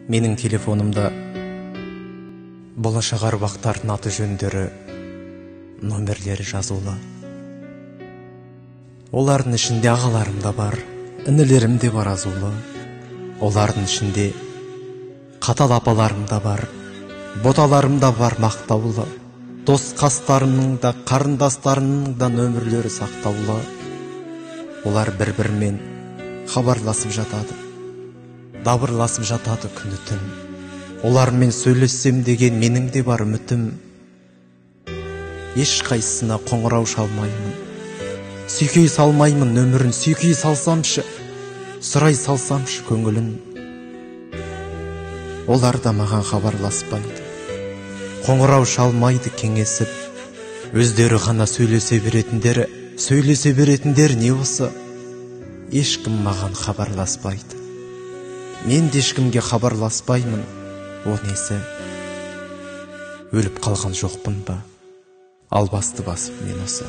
Менің телефонымда болашақ ұрпақтардың аты жөндері, номерлері жазулы. Олардың ішінде ағаларым да бар, інілерім де бар азулы. Олардың ішінде қатал апаларым да бар, боталарым да бар мақтаулы. Дос қастарымның да, қарындастарымның да нөмірлері сақтаулы. Олар бір-бірімен хабарласып жатады, дабырласып жатады күні түн. Олармен сөйлессем деген менің де бар үмітім. Ешқайсысына қоңырау шалмаймын, сүйкей салмаймын нөмірін. Сүйкей салсамшы, сұрай салсамшы көңілін. Олар да маған хабарласпайды, қоңырау шалмайды кеңесіп. Өздері ғана сөйлесе беретіндер не осы? Ешкім маған хабарласпайды, мен де ешкімге хабарласпаймын. О несі? Өліп қалған жоқпын ба? Албасты басып мен осы.